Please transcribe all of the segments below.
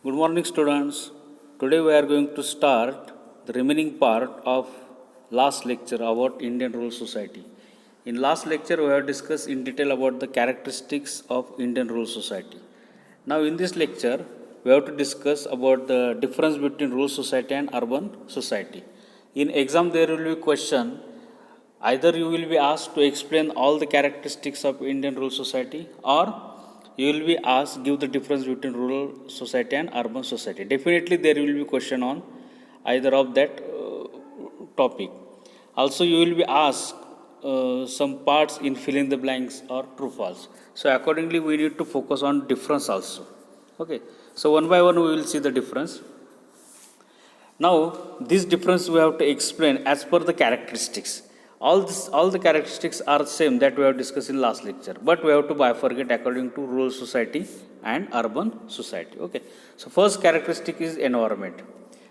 Good morning, students. Today we are going to start the remaining part of last lecture about Indian Rural Society. In last lecture, we have discussed in detail about the characteristics of Indian Rural Society. Now, in this lecture, we have to discuss about the difference between rural society and urban society. In exam, there will be question. Either you will be asked to explain all the characteristics of Indian rural society, or you will be asked give the difference between rural society and urban society. Definitely there will be question on either of that topic. Also you will be asked some parts in filling the blanks or true false. So accordingly we need to focus on difference also. Okay. So one by one we will see the difference. Now, this difference we have to explain as per the characteristics. All the characteristics are same that we have discussed in last lecture, but we have to bifurcate according to rural society and urban society. Okay. So first characteristic is environment.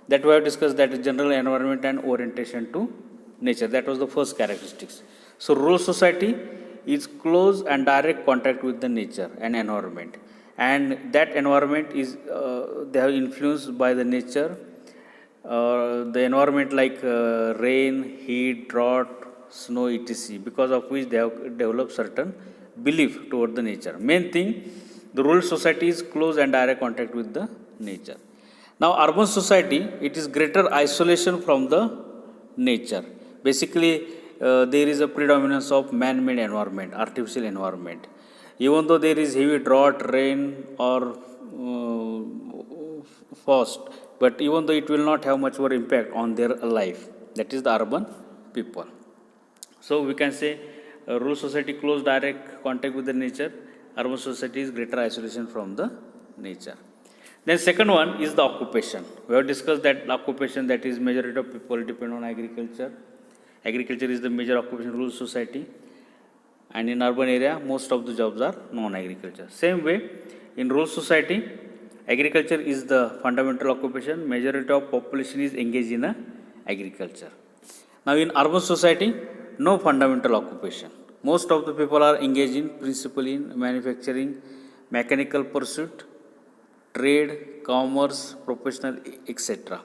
That we have discussed, that is general environment and orientation to nature. That was the first characteristics. So rural society is close and direct contact with the nature and environment, and that environment is they are influenced by the nature, the environment like rain, heat, drought, snow, etc. Because of which they have developed certain belief toward the nature. Main thing, the rural society is close and direct contact with the nature. Now, urban society, it is greater isolation from the nature. Basically, there is a predominance of man-made environment, artificial environment. Even though there is heavy drought, rain, or frost, but even though it will not have much more impact on their life. That is the urban people. So we can say rural society close direct contact with the nature, urban society is greater isolation from the nature. Then second one is the occupation. We have discussed that occupation, that is majority of people depend on agriculture. Agriculture is the major occupation in rural society, and in urban area most of the jobs are non-agriculture. Same way, in rural society, agriculture is the fundamental occupation. Majority of population is engaged in agriculture. Now in urban society, no fundamental occupation. Most of the people are engaged in principally in manufacturing, mechanical pursuit, trade, commerce, professional, etc.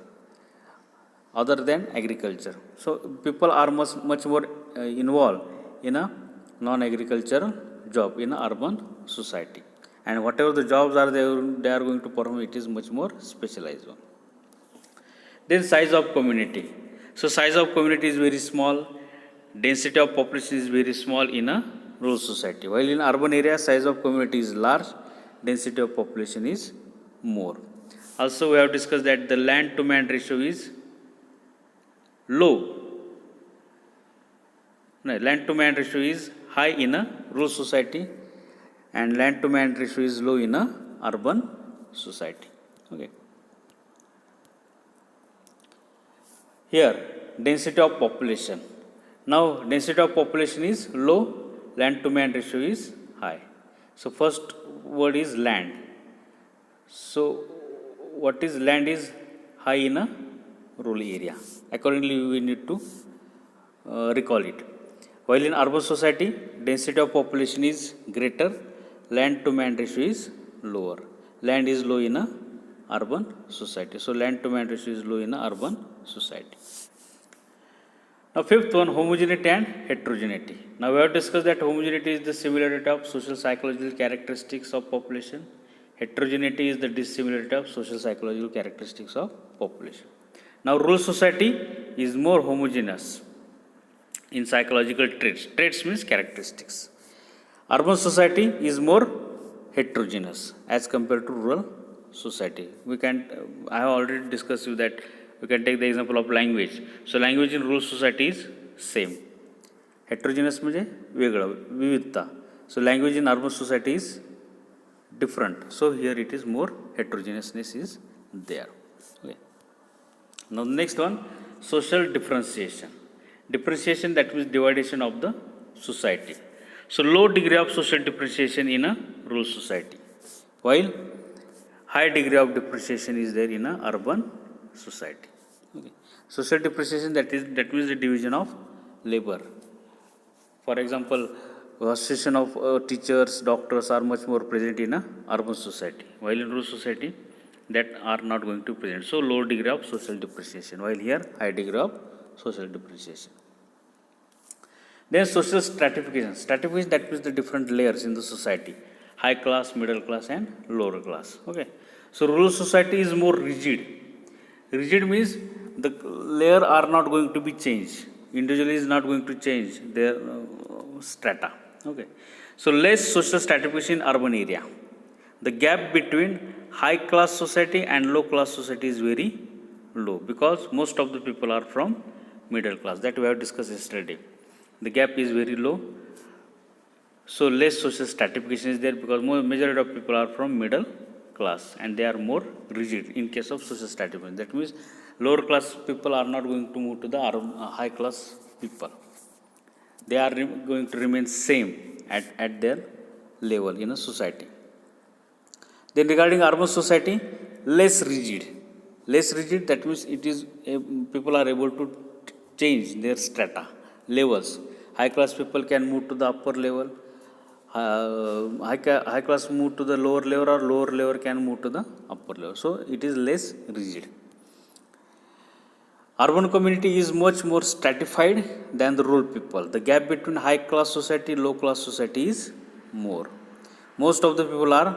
other than agriculture. So people are much more involved in a non-agricultural job in a urban society. And whatever the jobs are they are going to perform, it is much more specialized one. Then size of community. So size of community is very small. Density of population is very small in a rural society. While in urban area, size of community is large, density of population is more. Also, we have discussed that the land to man ratio is low. No, land to man ratio is high in a rural society, and land to man ratio is low in a urban society. Okay. Here, density of population. Now, density of population is low, land to man ratio is high. So, first word is land. So, what is land is high in a rural area. Accordingly, we need to recall it. While in urban society, density of population is greater, land to man ratio is lower. Land is low in a urban society. So, land to man ratio is low in a urban society. Now, fifth one, homogeneity and heterogeneity. Now, we have discussed that homogeneity is the similarity of social psychological characteristics of population. Heterogeneity is the dissimilarity of social psychological characteristics of population. Now, rural society is more homogeneous in psychological traits. Traits means characteristics. Urban society is more heterogeneous as compared to rural society. I have already discussed you that we can take the example of language. So language in rural society is same. Heterogeneous म्हणजे वेगळं, विविधता. So language in urban society is different. So here it is more heterogeneousness is there. Okay. Now the next one, social differentiation. Differentiation, that means dividation of the society. So low degree of social differentiation in a rural society, while high degree of differentiation is there in a urban society. Okay. Social differentiation, that means the division of labor. For example, association of teachers, doctors are much more present in a urban society, while in rural society that are not going to present. So low degree of social differentiation, while here high degree of social differentiation. Then social stratification. Stratification, that means the different layers in the society: high class, middle class, and lower class. Okay. So rural society is more rigid. Rigid means the layer are not going to be changed. Individually is not going to change their strata. Okay. So less social stratification in urban area. The gap between high class society and low class society is very low, because most of the people are from middle class. That we have discussed yesterday. The gap is very low. So less social stratification is there, because majority of people are from middle class and they are more rigid in case of social stratification. That means lower class people are not going to move to the high class people. They are going to remain same at their level in a society. Then regarding urban society, less rigid. Less rigid, that means it is people are able to change their strata, levels. High class people can move to the upper level. High class move to the lower level, or lower level can move to the upper level. So it is less rigid. Urban community is much more stratified than the rural people. The gap between high class society, low class society is more. Most of the people are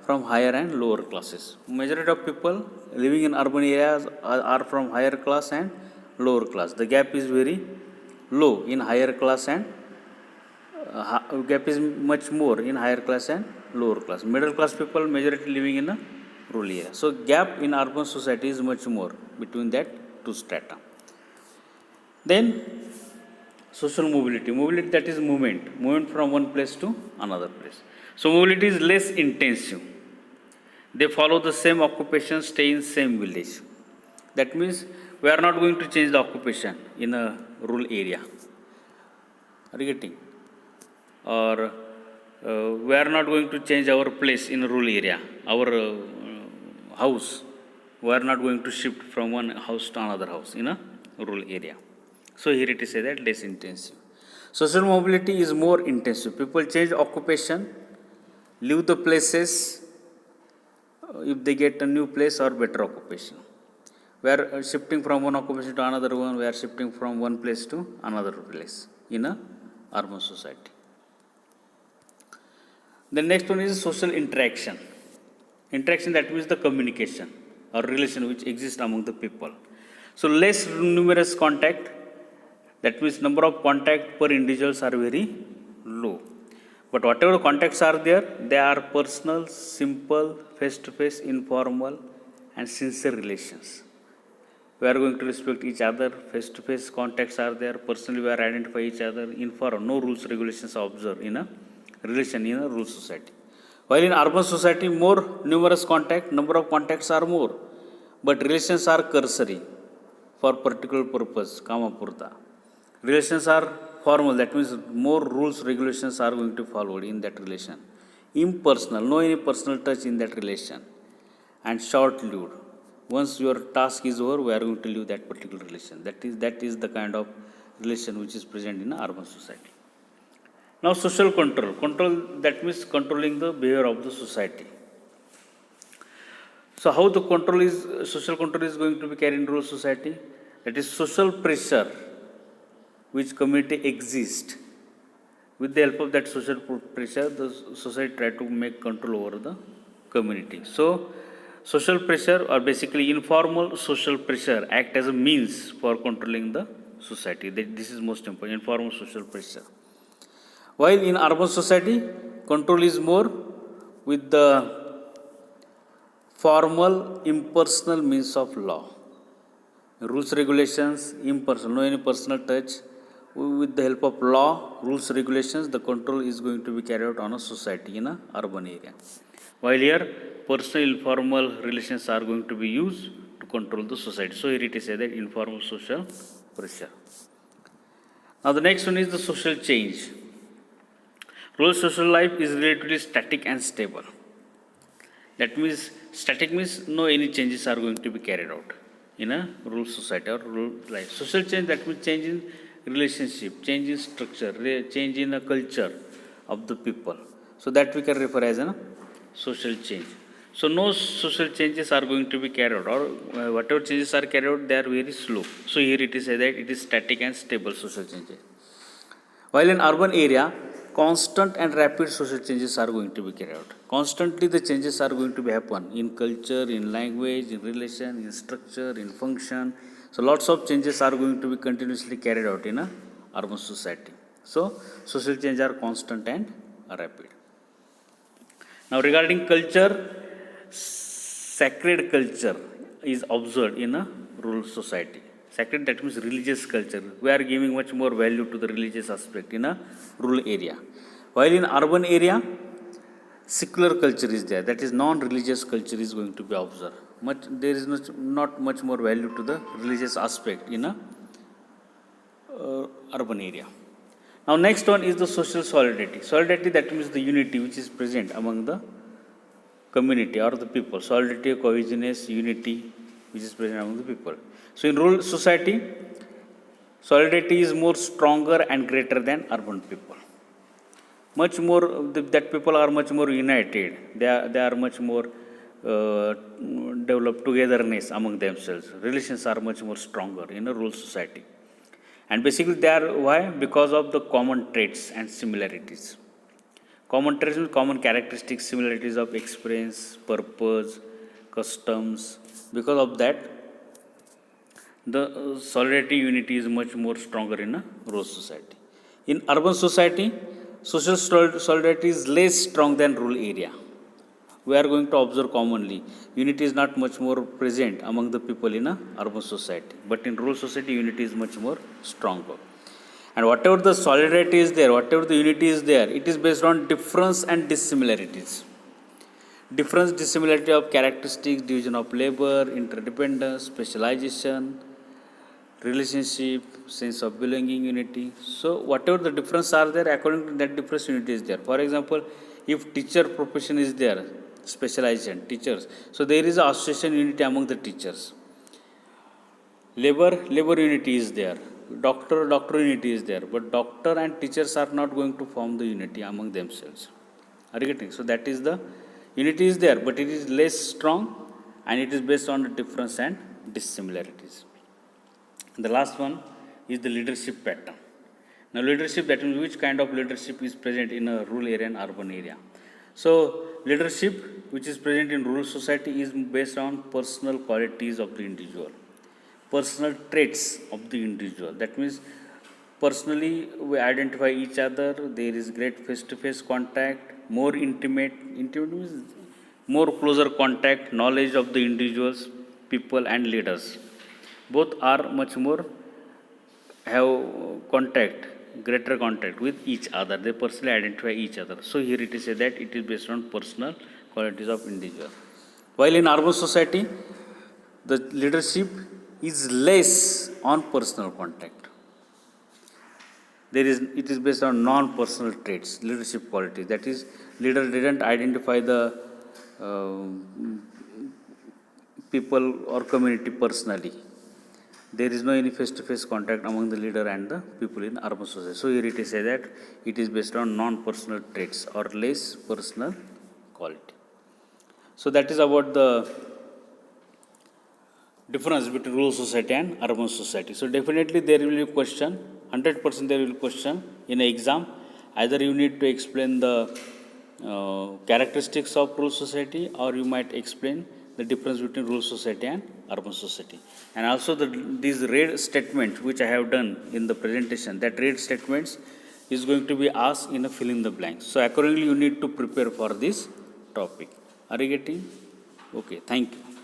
from higher and lower classes. Majority of people living in urban areas are from higher class and lower class. The gap is very low in higher class, and gap is much more in higher class and lower class. Middle class people majority living in a rural area. So gap in urban society is much more between that two strata. Then social mobility. Mobility, that is movement from one place to another place. So mobility is less intensive. They follow the same occupation, stay in same village. That means we are not going to change the occupation in a rural area. Are you getting? Or we are not going to change our place in a rural area, our house. We are not going to shift from one house to another house in a rural area. So here it is said that less intensive. Social mobility is more intensive. People change occupation, leave the places if they get a new place or better occupation. We are shifting from one occupation to another one. We are shifting from one place to another place in a urban society. The next one is social interaction. Interaction, that means the communication or relation which exists among the people. So less numerous contact, that means number of contact per individuals are very low. But whatever contacts are there, they are personal, simple, face-to-face, informal, and sincere relations. We are going to respect each other. Face-to-face contacts are there. Personally, we are identify each other. Informal, no rules, regulations are observed in a relation in a rural society. While in urban society, more numerous contact, number of contacts are more, but relations are cursory for particular purpose, kama purta. Relations are formal, that means more rules, regulations are going to follow in that relation. Impersonal, no any personal touch in that relation. And short-lived. Once your task is over, we are going to leave that particular relation. That is the kind of relation which is present in an urban society. Now social control. Control, that means controlling the behavior of the society. So how the social control is going to be carried in rural society? That is social pressure which community exists. With the help of that social pressure, the society try to make control over the community. So social pressure, or basically informal social pressure, act as a means for controlling the society. This is most important, informal social pressure. While in urban society, control is more with the formal, impersonal means of law. Rules, regulations, impersonal, no any personal touch. With the help of law, rules, regulations, the control is going to be carried out on a society in an urban area. While here, personal, informal relations are going to be used to control the society. So here it is said that informal social pressure. Now the next one is the social change. Rural social life is relatively static and stable. That means static means no any changes are going to be carried out in a rural society or rural life. Social change, that means change in relationship, change in structure, change in a culture of the people. So that we can refer as a social change. So no social changes are going to be carried out, or whatever changes are carried out, they are very slow. So here it is said that it is static and stable social changes. While in urban area, constant and rapid social changes are going to be carried out. Constantly the changes are going to be happen in culture, in language, in relation, in structure, in function. So lots of changes are going to be continuously carried out in a urban society. So social change are constant and rapid. Now regarding culture, sacred culture is observed in a rural society. Sacred, that means religious culture. We are giving much more value to the religious aspect in a rural area. While in urban area, secular culture is there. That is non-religious culture is going to be observed. There is not much more value to the religious aspect in a urban area. Now next one is the social solidarity. Solidarity, that means the unity which is present among the community or the people. Solidarity, cohesiveness, unity which is present among the people. So in rural society, solidarity is more stronger and greater than urban people. Much more, that people are much more united. They are much more developed togetherness among themselves. Relations are much more stronger in a rural society. And basically they are, why? Because of the common traits and similarities. Common traits means common characteristics, similarities of experience, purpose, customs. Because of that, the solidarity, unity is much more stronger in a rural society. In urban society, social solidarity is less strong than rural area. We are going to observe commonly, unity is not much more present among the people in a urban society. But in rural society, unity is much more stronger. And whatever the solidarity is there, whatever the unity is there, it is based on difference and dissimilarities. Difference, dissimilarity of characteristics, division of labor, interdependence, specialization, relationship, sense of belonging, unity. So whatever the difference are there, according to that difference, unity is there. For example, if teacher profession is there, specialization, teachers, so there is a association unity among the teachers. Labor unity is there. Doctor unity is there. But doctor and teachers are not going to form the unity among themselves. Are you getting? So that is the unity is there, but it is less strong and it is based on the difference and dissimilarities. And the last one is the leadership pattern. Now leadership, that means which kind of leadership is present in a rural area and urban area. So leadership which is present in rural society is based on personal qualities of the individual, personal traits of the individual. That means personally we identify each other, there is great face-to-face contact, more intimate means more closer contact, knowledge of the individuals, people and leaders. Both are much more have contact, greater contact with each other. They personally identify each other. So here it is said that it is based on personal qualities of individual. While in urban society, the leadership is less on personal contact. It is based on non-personal traits, leadership qualities. That is, leader didn't identify the people or community personally. There is no any face-to-face contact among the leader and the people in urban society. So here it is said that it is based on non-personal traits or less personal quality. So that is about the difference between rural society and urban society. So definitely there will be a question, 100% there will be a question in an exam. Either you need to explain the characteristics of rural society, or you might explain the difference between rural society and urban society. And also these read statements which I have done in the presentation, that read statements is going to be asked in a fill in the blanks. So accordingly you need to prepare for this topic. Are you getting? Okay, thank you.